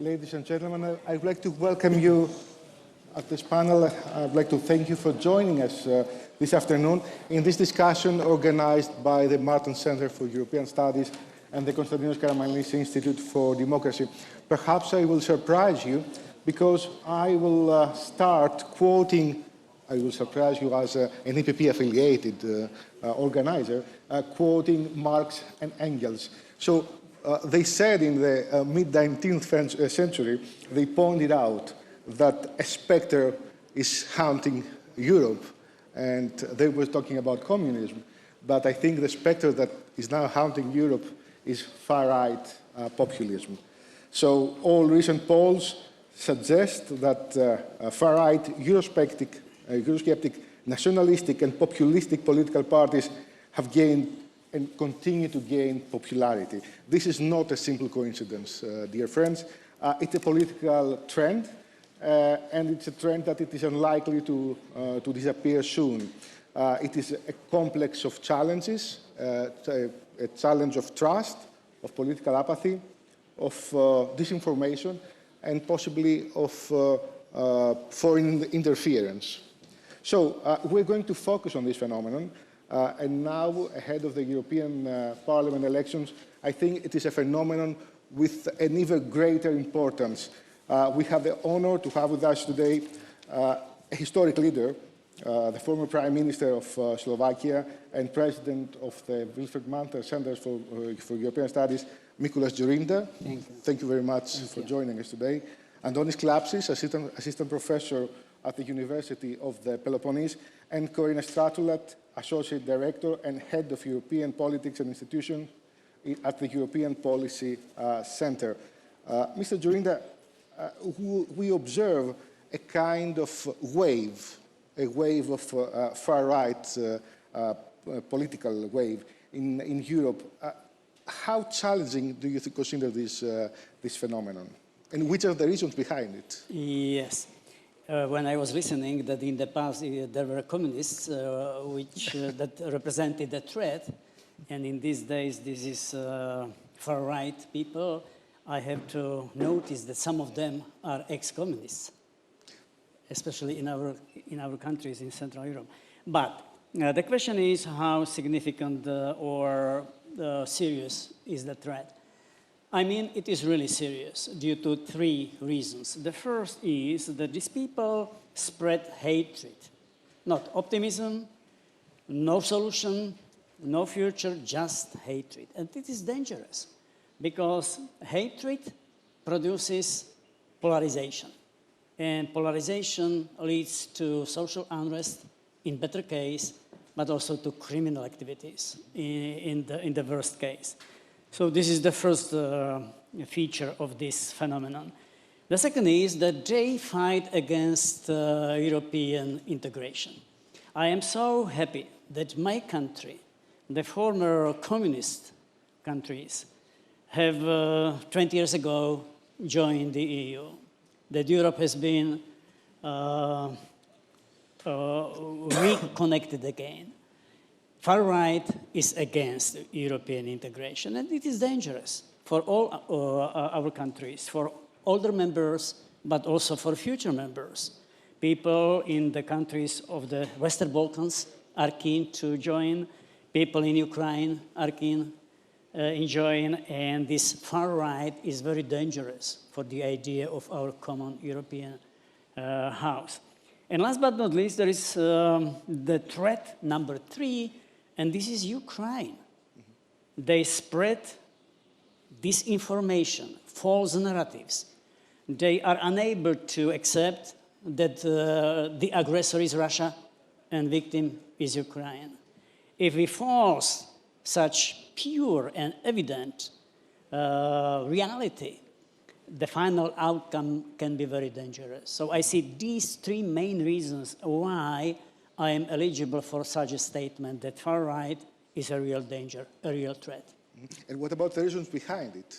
Ladies and gentlemen, I'd like to welcome you at this panel. I'd like to thank you for joining us this afternoon in this discussion organized by the Martens Centre for European Studies and the Konstantinos Karamanlis Institute for Democracy. Perhaps I will surprise you because I will start quoting, I will surprise you as an EPP-affiliated organizer, quoting Marx and Engels. So they said in the mid-19th century, they pointed out that a specter is haunting Europe, and they were talking about communism. But I think the specter that is now haunting Europe is far-right populism. So all recent polls suggest that far-right, Eurosceptic, nationalistic and populistic political parties have gained and continue to gain popularity. This is not a simple coincidence, dear friends. It's a political trend, and it's a trend that it is unlikely to disappear soon. It is a complex of challenges, a challenge of trust, of political apathy, of disinformation, and possibly of foreign interference. So we're going to focus on this phenomenon. And now, ahead of the European Parliament elections, I think it is a phenomenon with an even greater importance. We have the honor to have with us today a historic leader, the former Prime Minister of Slovakia and President of the Wilfried Martens Centre for European Studies, Mikulas Djurinda. Thank you very much for joining us today. Antonis Klapsis, Assistant Professor at the University of the Peloponnese, and Corina Stratulat, Associate Director and Head of European Politics and Institutions at the European Policy Centre. Mr. Djurinda, we observe a kind of wave of far-right political wave in Europe. How challenging do you consider this phenomenon? And which are the reasons behind it? Yes. When I was listening that in the past there were communists that represented a threat, and in these days this is far-right people, I have to notice that some of them are ex-communists, especially in our countries in Central Europe. But the question is how significant or serious is the threat? I mean, it is really serious due to three reasons. The first is that these people spread hatred, not optimism, no solution, no future, just hatred. And it is dangerous because hatred produces polarization. And polarization leads to social unrest in better case, but also to criminal activities in the worst case. So this is the first feature of this phenomenon. The second is that they fight against European integration. I am so happy that my country, the former communist countries, have 20 years ago joined the EU, that Europe has been reconnected again. Far-right is against European integration, and it is dangerous for all our countries, for older members, but also for future members. People in the countries of the Western Balkans are keen to join. People in Ukraine are keen in join, and this far-right is very dangerous for the idea of our common European house. And last but not least, there is the threat number 3, and this is Ukraine. They spread disinformation, false narratives. They are unable to accept that the aggressor is Russia and victim is Ukraine. If we force such pure and evident reality, the final outcome can be very dangerous. So I see these 3 main reasons why I am eligible for such a statement that far-right is a real danger, a real threat. And what about the reasons behind it?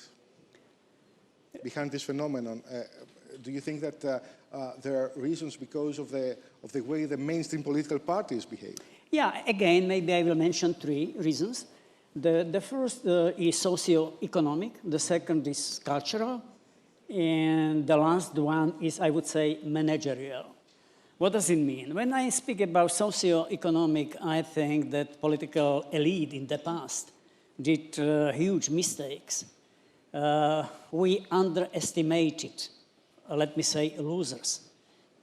Behind this phenomenon, do you think that there are reasons because of the way the mainstream political parties behave? Yeah, again, maybe I will mention 3 reasons. The first is socio-economic, the second is cultural, And the last one is, I would say, managerial. What does it mean? When I speak about socio-economic, I think that political elite in the past did huge mistakes. We underestimated, let me say, losers,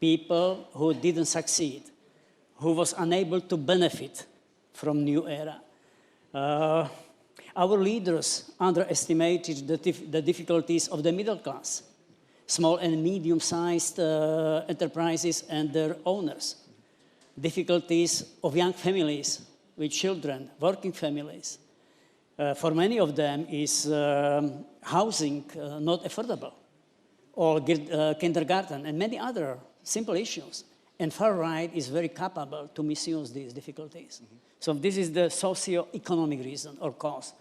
people who didn't succeed, who was unable to benefit from new era. Our leaders underestimated the difficulties of the middle class, small and medium-sized enterprises and their owners, difficulties of young families with children, working families. For many of them is housing not affordable, or kindergarten, and many other simple issues. And far right is very capable to misuse these difficulties. So this is the socio-economic reason or cause.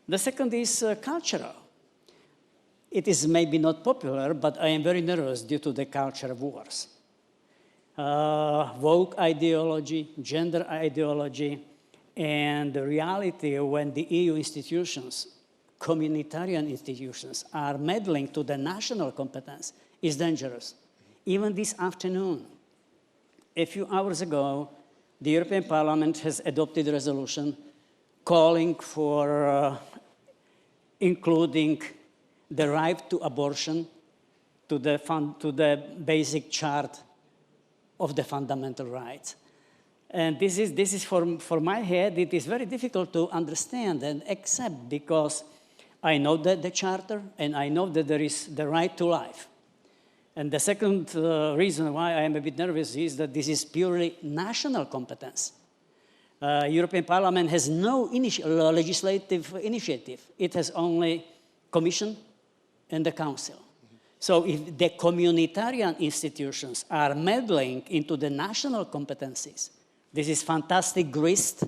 The second is cultural. It is maybe not popular, but I am very nervous due to the culture wars. Woke ideology, gender ideology, and the reality when the EU institutions, communitarian institutions, are meddling to the national competence is dangerous. Even this afternoon, a few hours ago, the European Parliament has adopted a resolution calling for including the right to abortion to the basic chart of the fundamental rights. And this is for my head, it is very difficult to understand and accept, because I know that the charter and I know that there is the right to life. And the second reason why I am a bit nervous is that this is purely national competence. European Parliament has no legislative initiative. It has only Commission and the Council. So if the communitarian institutions are meddling into the national competencies, this is fantastic grist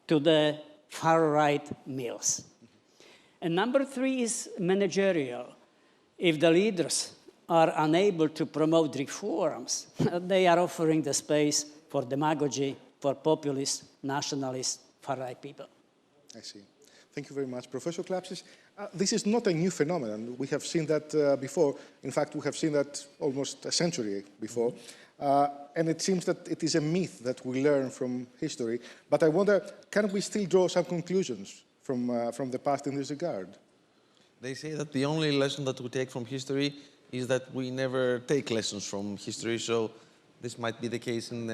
to the far-right mills. And number three is managerial. If the leaders are unable to promote reforms, they are offering the space for demagogy, for populist, nationalist, far-right people. I see. Thank you very much. Professor Klapsis, this is not a new phenomenon. We have seen that before. In fact, we have seen that almost a century before. And it seems that it is a myth that we learn from history. But I wonder, can we still draw some conclusions from the past in this regard? They say that the only lesson that we take from history is that we never take lessons from history. So this might be the case in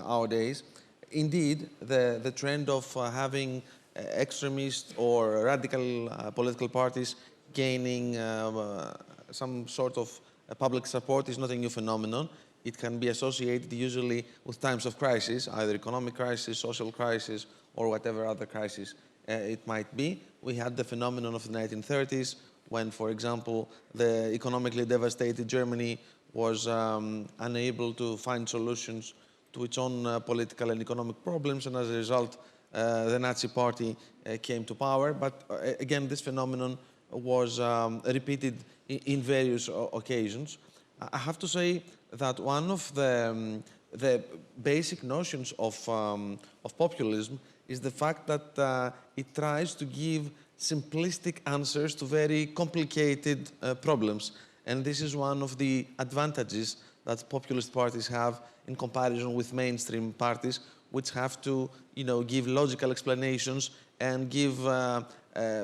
our days. Indeed, the trend of having extremist or radical political parties gaining some sort of public support is not a new phenomenon. It can be associated usually with times of crisis, either economic crisis, social crisis, or whatever other crisis it might be. We had the phenomenon of the 1930s when, for example, the economically devastated Germany was unable to find solutions to its own political and economic problems, and as a result, the Nazi Party came to power. But again, this phenomenon was repeated in various occasions. I have to say that one of the basic notions of populism is the fact that it tries to give simplistic answers to very complicated problems. And this is one of the advantages that populist parties have in comparison with mainstream parties, which have to, give logical explanations and give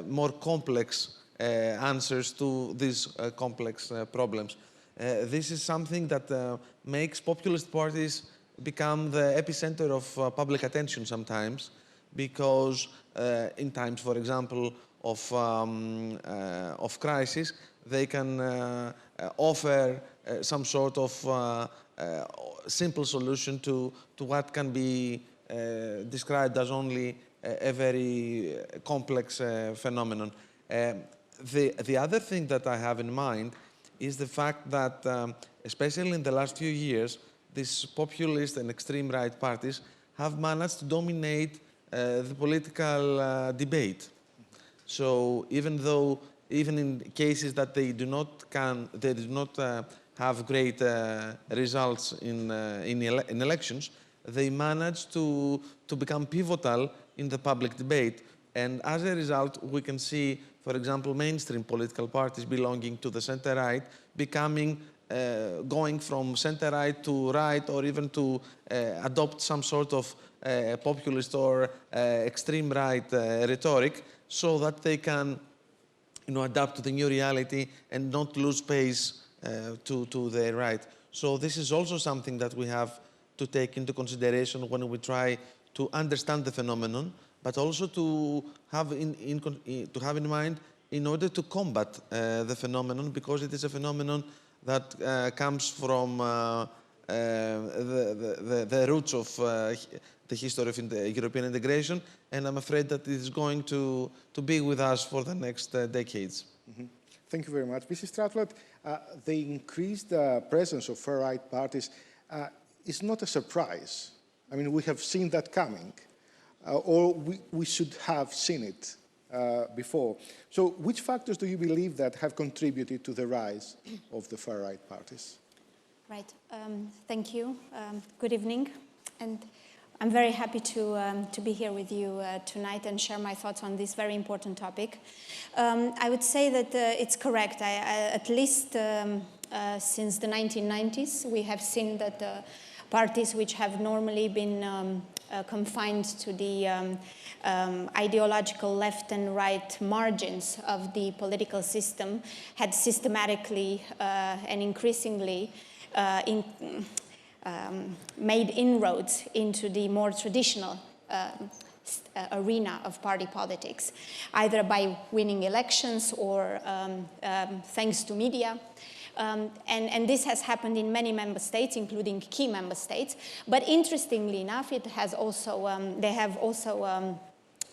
more complex answers to these complex problems. This is something that makes populist parties become the epicenter of public attention sometimes, because in times, for example, of crisis, they can offer some sort of simple solution to what can be described as only a very complex phenomenon. The other thing that I have in mind is the fact that, especially in the last few years, these populist and extreme right parties have managed to dominate the political debate. So even in cases that they do not have great results in elections, they manage to become pivotal in the public debate. And as a result, we can see, for example, mainstream political parties belonging to the center-right becoming, going from center-right to right, or even to adopt some sort of populist or extreme right rhetoric, so that they can adapt to the new reality and not lose pace to their right. So this is also something that we have to take into consideration when we try to understand the phenomenon, but also to have in mind in order to combat the phenomenon, because it is a phenomenon that comes from the roots of the history of European integration, and I'm afraid that it is going to be with us for the next decades. Mm-hmm. Thank you very much. Mrs. Stratford, the increased presence of far-right parties is not a surprise. I mean, we have seen that coming, or we should have seen it before. So which factors do you believe that have contributed to the rise of the far-right parties? Right. Thank you. Good evening. And I'm very happy to be here with you tonight and share my thoughts on this very important topic. I would say that it's correct. At least since the 1990s, we have seen that parties which have normally been confined to the ideological left and right margins of the political system had systematically and increasingly made inroads into the more traditional arena of party politics, either by winning elections or thanks to media. And this has happened in many member states, including key member states. But interestingly enough, it has also, they have also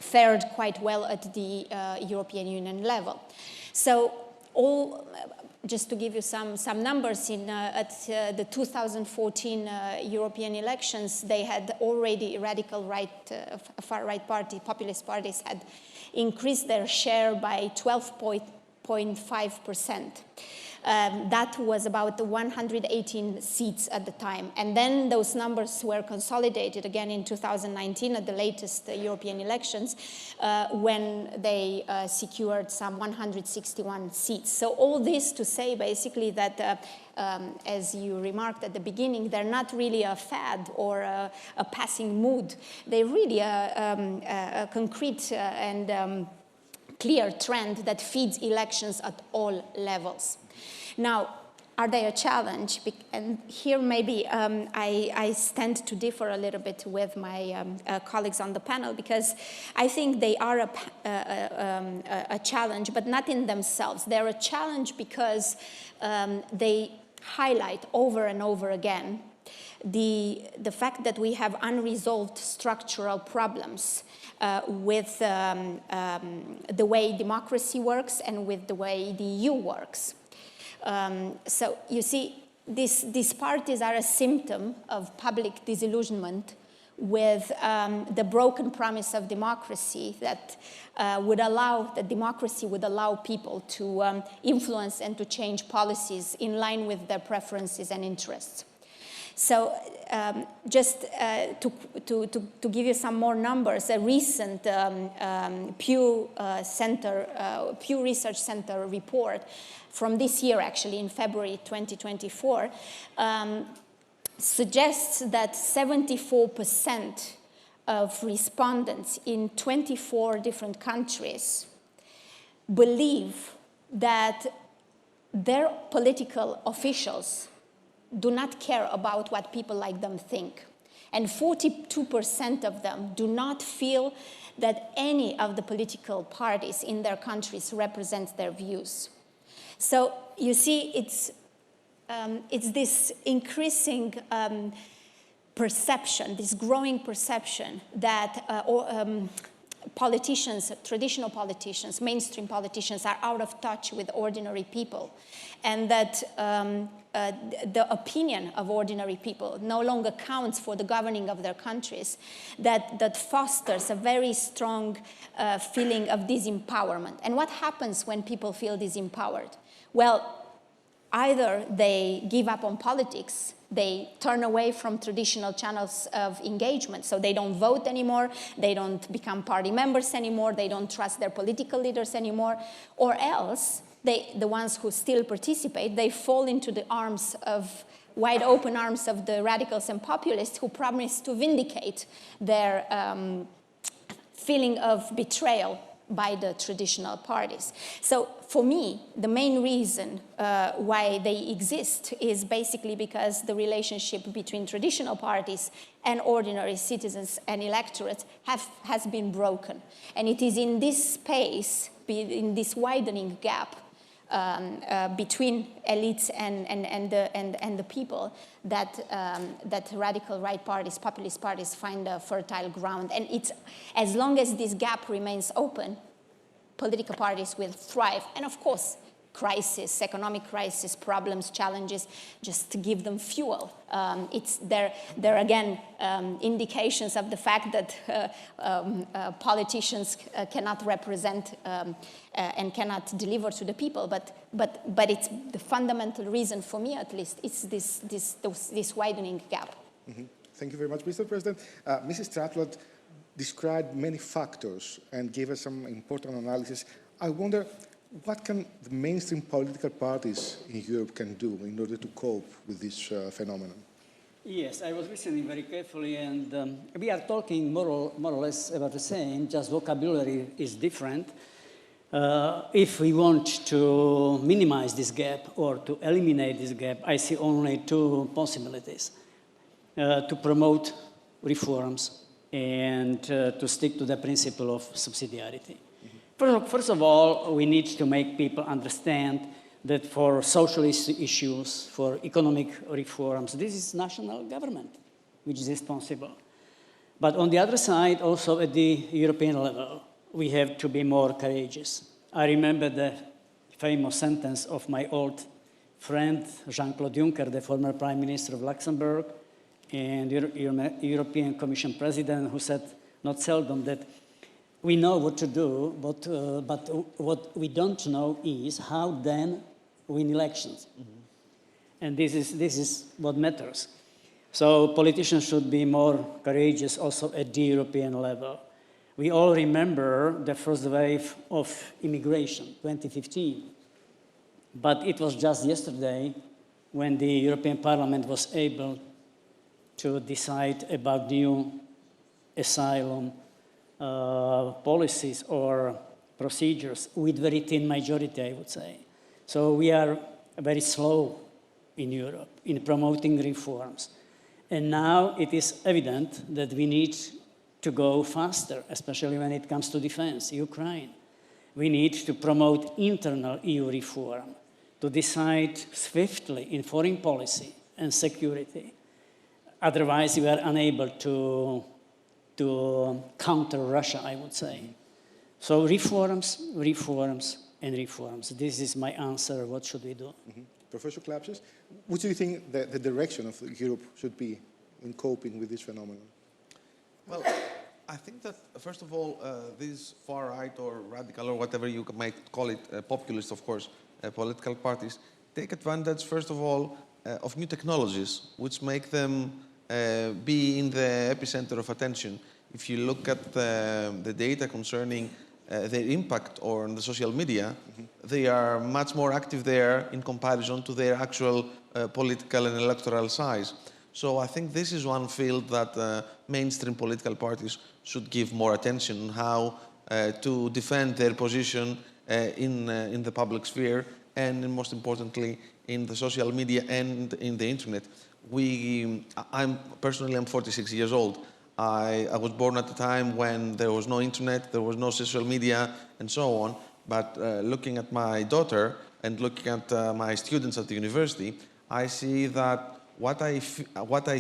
fared quite well at the European Union level. So just to give you some numbers, at the 2014 European elections, they had already radical right, far-right party, populist parties had increased their share by 12.5%. That was about 118 seats at the time. And then those numbers were consolidated again in 2019 at the latest European elections when they secured some 161 seats. So all this to say basically that, as you remarked at the beginning, they're not really a fad or a passing mood. They're really a concrete and clear trend that feeds elections at all levels. Now, are they a challenge? And here maybe I stand to differ a little bit with my colleagues on the panel, because I think they are a challenge, but not in themselves. They're a challenge because they highlight over and over again the fact that we have unresolved structural problems with the way democracy works and with the way the EU works. So you see, these parties are a symptom of public disillusionment with the broken promise of democracy that democracy would allow people to influence and to change policies in line with their preferences and interests. So just to give you some more numbers, a recent Pew Research Center report from this year, actually in February 2024, suggests that 74% of respondents in 24 different countries believe that their political officials do not care about what people like them think. And 42% of them do not feel that any of the political parties in their countries represents their views. So you see, it's this increasing perception, this growing perception that politicians, traditional politicians, mainstream politicians are out of touch with ordinary people, and that the opinion of ordinary people no longer counts for the governing of their countries, that fosters a very strong feeling of disempowerment. And what happens when people feel disempowered? Well, either they give up on politics They turn away from traditional channels of engagement. So they don't vote anymore, they don't become party members anymore, they don't trust their political leaders anymore, or else the ones who still participate, they fall into the arms of wide open arms of the radicals and populists who promise to vindicate their feeling of betrayal by the traditional parties. So for me, the main reason why they exist is basically because the relationship between traditional parties and ordinary citizens and electorates has been broken. And it is in this space, in this widening gap, between elites and the people that radical right parties, populist parties find a fertile ground. And it's, as long as this gap remains open, political parties will thrive. And of course, crisis, economic crisis, problems, challenges, just to give them fuel. There are again indications of the fact that politicians cannot represent and cannot deliver to the people, but it's the fundamental reason for me, at least, it's this widening gap. Mm-hmm. Thank you very much, Mr. President. Mrs. Stratland described many factors and gave us some important analysis. I wonder, what can the mainstream political parties in Europe can do in order to cope with this phenomenon? Yes, I was listening very carefully, and we are talking more or less about the same, just vocabulary is different. If we want to minimize this gap or to eliminate this gap, I see only two possibilities. To promote reforms and to stick to the principle of subsidiarity. First of all, we need to make people understand that for social issues, for economic reforms, this is national government which is responsible. But on the other side, also at the European level, we have to be more courageous. I remember the famous sentence of my old friend, Jean-Claude Juncker, the former Prime Minister of Luxembourg, and European Commission President, who said not seldom that we know what to do, but what we don't know is how then win elections. Mm-hmm. And this is what matters. So politicians should be more courageous also at the European level. We all remember the first wave of immigration, 2015. But it was just yesterday when the European Parliament was able to decide about new asylum policies or procedures with very thin majority, I would say. So we are very slow in Europe in promoting reforms. And now it is evident that we need to go faster, especially when it comes to defense, Ukraine. We need to promote internal EU reform, to decide swiftly in foreign policy and security. Otherwise, we are unable to counter Russia, I would say. So reforms, reforms, and reforms. This is my answer. What should we do? Mm-hmm. Professor Klapsis, what do you think the direction of Europe should be in coping with this phenomenon? Well, I think that, first of all, these far-right or radical or whatever you might call it, populist, of course, political parties, take advantage, first of all, of new technologies, which make them be in the epicenter of attention. If you look at the data concerning their impact on the social media, they are much more active there in comparison to their actual political and electoral size. So I think this is one field that mainstream political parties should give more attention on how to defend their position in the public sphere and, most importantly, in the social media and in the internet. I'm 46 years old. I was born at a time when there was no internet, there was no social media, and so on. But looking at my daughter and looking at my students at the university, I see that what I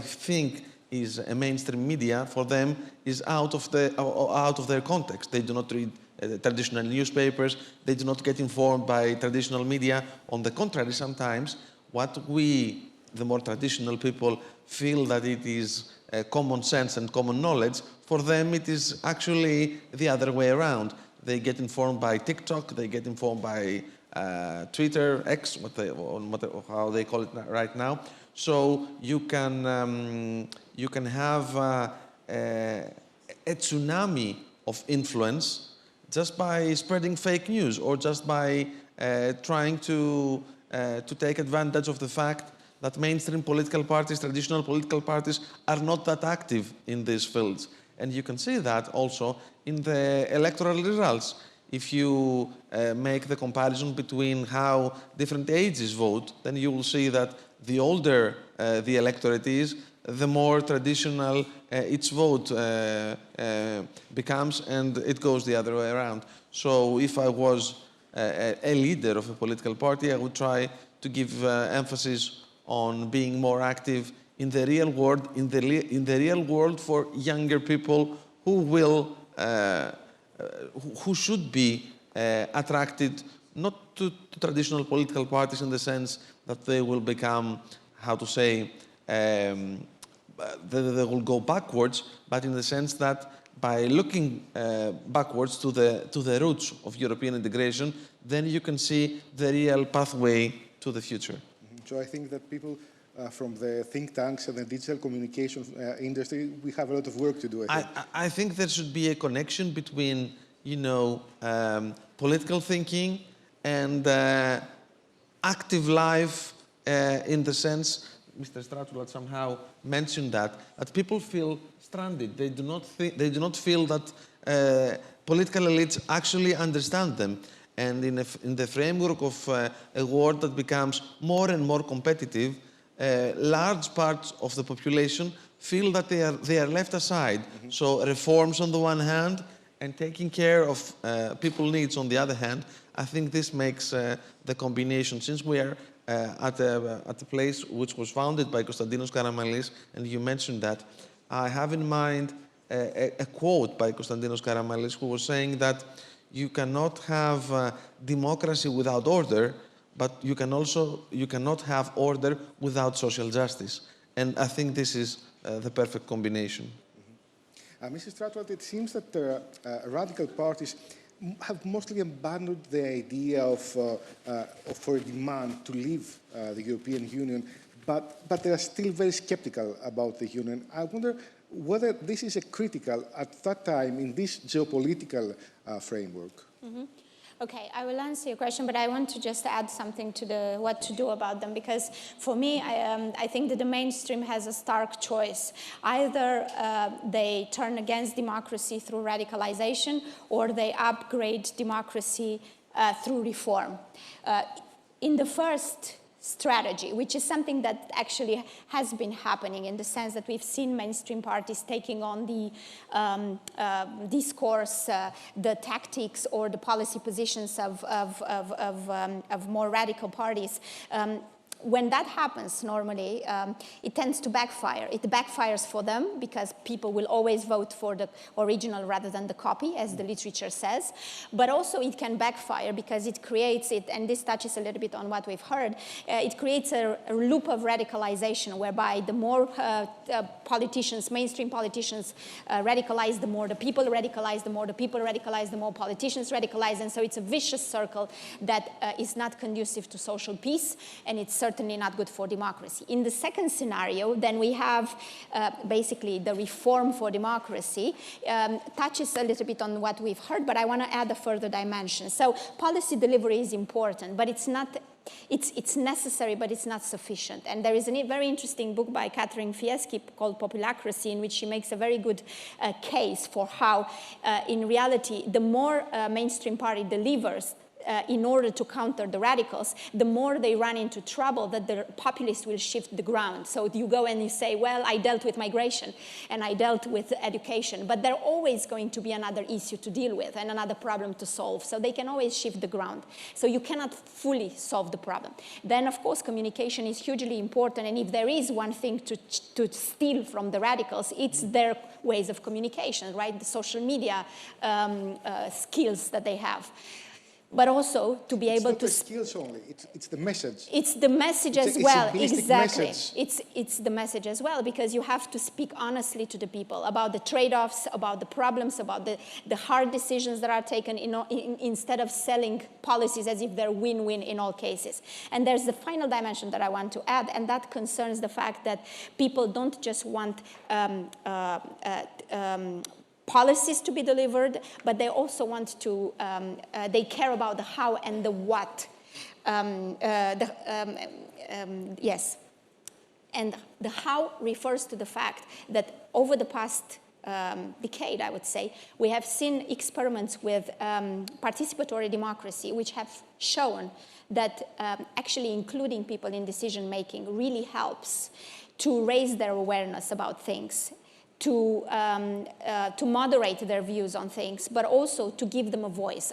think is a mainstream media for them is out of their context. They do not read traditional newspapers. They do not get informed by traditional media. On the contrary, sometimes what we, the more traditional people, feel that it is common sense and common knowledge, for them it is actually the other way around. They get informed by TikTok, they get informed by Twitter, X, how they call it right now. So you can have a tsunami of influence just by spreading fake news or just by trying to take advantage of the fact that mainstream political parties, traditional political parties, are not that active in these fields. And you can see that also in the electoral results. If you make the comparison between how different ages vote, then you will see that the older the electorate is, the more traditional its vote becomes, and it goes the other way around. So if I was a leader of a political party, I would try to give emphasis on being more active in the real world, in the real world for younger people who will, who should be attracted not to traditional political parties in the sense that they will become, how to say, they will go backwards, but in the sense that by looking backwards to the roots of European integration, then you can see the real pathway to the future. So I think that people from the think tanks and the digital communication industry, we have a lot of work to do, I think. I think there should be a connection between, you know, political thinking and active life in the sense, Mr. Stratula somehow mentioned that people feel stranded. They do not feel that political elites actually understand them. And in the framework of a world that becomes more and more competitive, large parts of the population feel that they are left aside. Mm-hmm. So reforms on the one hand and taking care of people's needs on the other hand, I think this makes the combination. Since we are at a place which was founded by Konstantinos Karamanlis, and you mentioned that, I have in mind a quote by Konstantinos Karamanlis, who was saying that you cannot have democracy without order, but you cannot have order without social justice. And I think this is the perfect combination. Mm-hmm. Mrs. Stratwood, it seems that radical parties have mostly abandoned the idea of for a demand to leave the European Union, but they are still very skeptical about the Union. I wonder whether this is a critical at that time in this geopolitical framework. Mm-hmm. Okay, I will answer your question, but I want to just add something to what to do about them, because for me, I think that the mainstream has a stark choice. Either they turn against democracy through radicalization, or they upgrade democracy through reform. In the first strategy, which is something that actually has been happening in the sense that we've seen mainstream parties taking on the discourse, the tactics or the policy positions of more radical parties. When that happens, normally, it tends to backfire. It backfires for them because people will always vote for the original rather than the copy, as the literature says. But also it can backfire because it creates it, and this touches a little bit on what we've heard, it creates a loop of radicalization whereby the more politicians, mainstream politicians radicalize, the more the people radicalize, the more the people radicalize, the more politicians radicalize, and so it's a vicious circle that is not conducive to social peace, and it's certainly not good for democracy. In the second scenario, then we have basically the reform for democracy, touches a little bit on what we've heard, but I want to add a further dimension. So policy delivery is important, but it's not, it's necessary, but it's not sufficient. And there is a very interesting book by Catherine Fieschi called Populism, in which she makes a very good case for how, in reality, the more mainstream party delivers in order to counter the radicals, the more they run into trouble that the populists will shift the ground. So you go and you say, well, I dealt with migration and I dealt with education, but there's always going to be another issue to deal with and another problem to solve. So they can always shift the ground. So you cannot fully solve the problem. Then, of course, communication is hugely important. And if there is one thing to steal from the radicals, it's their ways of communication, right? The social media skills that they have. but also to be able not to... the skills only, it's the message. It's the message as It's well, a holistic exactly. message. It's the message as well, because you have to speak honestly to the people about the trade-offs, about the problems, about the hard decisions that are taken instead of selling policies as if they're win-win in all cases. And there's the final dimension that I want to add, and that concerns the fact that people don't just want policies to be delivered, but they also want to, they care about the how and the what. Yes. And the how refers to the fact that over the past decade, I would say, we have seen experiments with participatory democracy, which have shown that actually including people in decision-making really helps to raise their awareness about things, to moderate their views on things, but also to give them a voice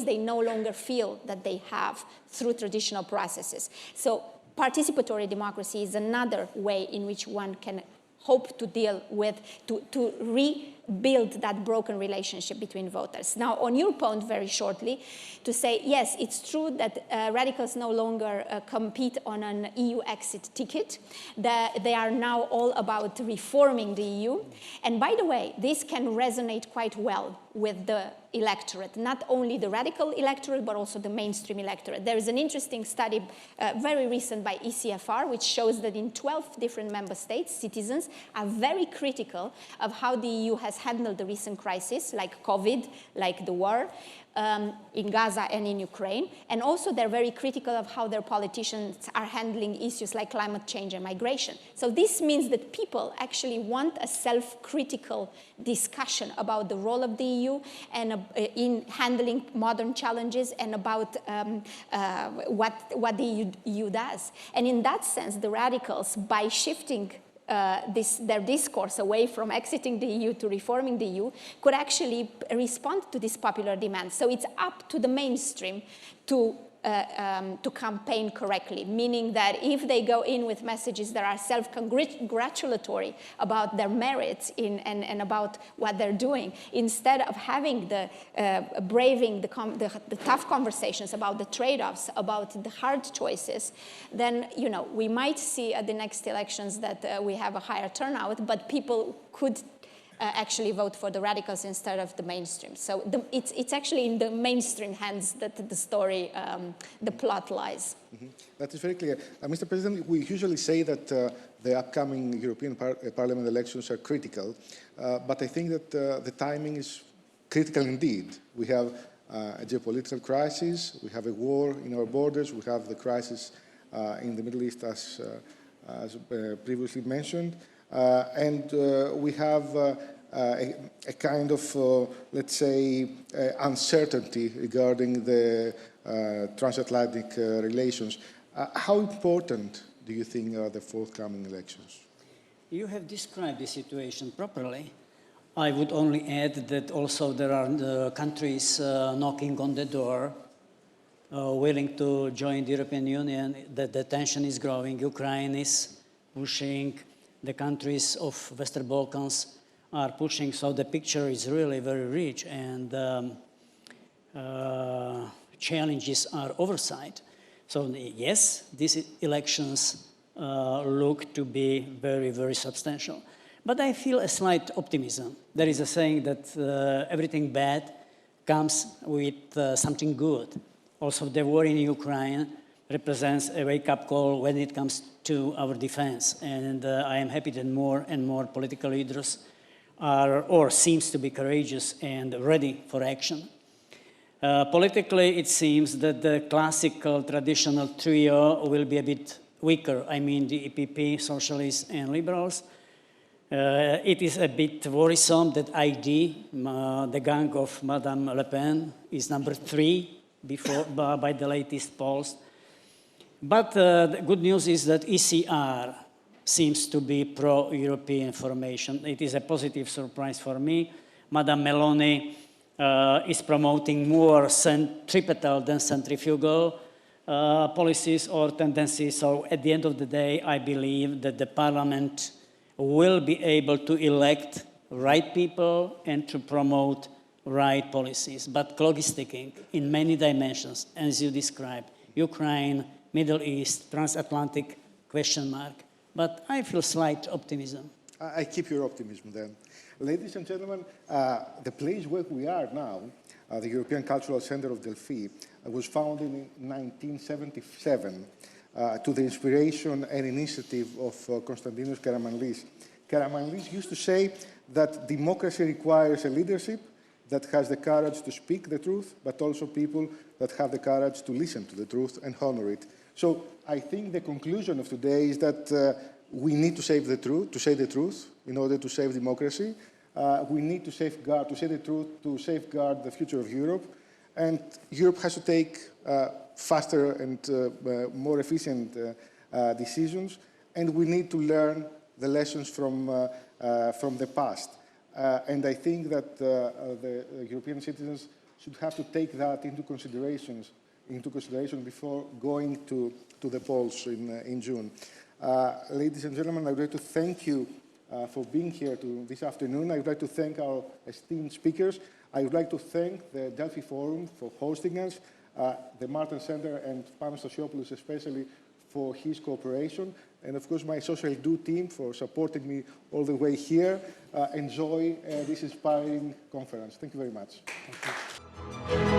they no longer feel that they have through traditional processes. So participatory democracy is another way in which one can hope to deal with, to rebuild that broken relationship between voters. Now, on your point, very shortly, to say, yes, it's true that radicals no longer compete on an EU exit ticket. They are now all about reforming the EU. And by the way, this can resonate quite well with the electorate, not only the radical electorate, but also the mainstream electorate. There is an interesting study, very recent by ECFR, which shows that in 12 different member states, citizens are very critical of how the EU has handled the recent crisis, like COVID, like the war, in Gaza and in Ukraine. And also they're very critical of how their politicians are handling issues like climate change and migration. So this means that people actually want a self-critical discussion about the role of the EU and in handling modern challenges and about what the EU does. And in that sense, the radicals, by shifting their discourse away from exiting the EU to reforming the EU, could actually respond to this popular demand. So it's up to the mainstream to campaign correctly, meaning that if they go in with messages that are self-congratulatory about their merits and about what they're doing, instead of having braving the tough conversations about the trade-offs, about the hard choices, then we might see at the next elections that we have a higher turnout, but people could actually vote for the radicals instead of the mainstream. So it's actually in the mainstream hands that the story, the plot lies. Mm-hmm. That is very clear. Mr. President, we usually say that the upcoming European Parliament elections are critical, but I think that the timing is critical indeed. We have a geopolitical crisis, we have a war in our borders, we have the crisis in the Middle East as previously mentioned, and we have a kind of, let's say, uncertainty regarding the transatlantic relations. How important do you think are the forthcoming elections? You have described the situation properly. I would only add that also there are countries knocking on the door, willing to join the European Union, that the tension is growing. Ukraine is pushing, the countries of Western Balkans are pushing, so the picture is really very rich, and challenges are oversight. So yes, these elections look to be very, very substantial. But I feel a slight optimism. There is a saying that everything bad comes with something good. Also, the war in Ukraine represents a wake-up call when it comes to our defense. And I am happy that more and more political leaders are, or seems to be courageous and ready for action. Politically, it seems that the classical traditional trio will be a bit weaker. I mean, the EPP, Socialists and Liberals. It is a bit worrisome that ID, the gang of Madame Le Pen, is number 3 by the latest polls. But the good news is that ECR seems to be pro-European formation. It is a positive surprise for me. Madame Meloni is promoting more centripetal than centrifugal policies or tendencies. So at the end of the day, I believe that the parliament will be able to elect right people and to promote right policies, but clock is ticking in many dimensions, as you described. Ukraine, Middle East, transatlantic question mark. But I feel slight optimism. I keep your optimism then. Ladies and gentlemen, the place where we are now, the European Cultural Centre of Delphi, was founded in 1977 to the inspiration and initiative of Konstantinos Karamanlis. Karamanlis used to say that democracy requires a leadership that has the courage to speak the truth, but also people that have the courage to listen to the truth and honor it. So I think the conclusion of today is that we need to say the truth in order to save democracy. We need to safeguard, to say the truth, to safeguard the future of Europe. And Europe has to take faster and more efficient decisions. And we need to learn the lessons from the past. And I think that the European citizens should have to take that into consideration before going to the polls in June. Ladies and gentlemen, I would like to thank you for being here this afternoon. I would like to thank our esteemed speakers. I would like to thank the Delphi Forum for hosting us, the Martens Centre and Panos Stasiopoulos especially for his cooperation, and of course my Social Do team for supporting me all the way here. Enjoy this inspiring conference. Thank you very much. Thank you.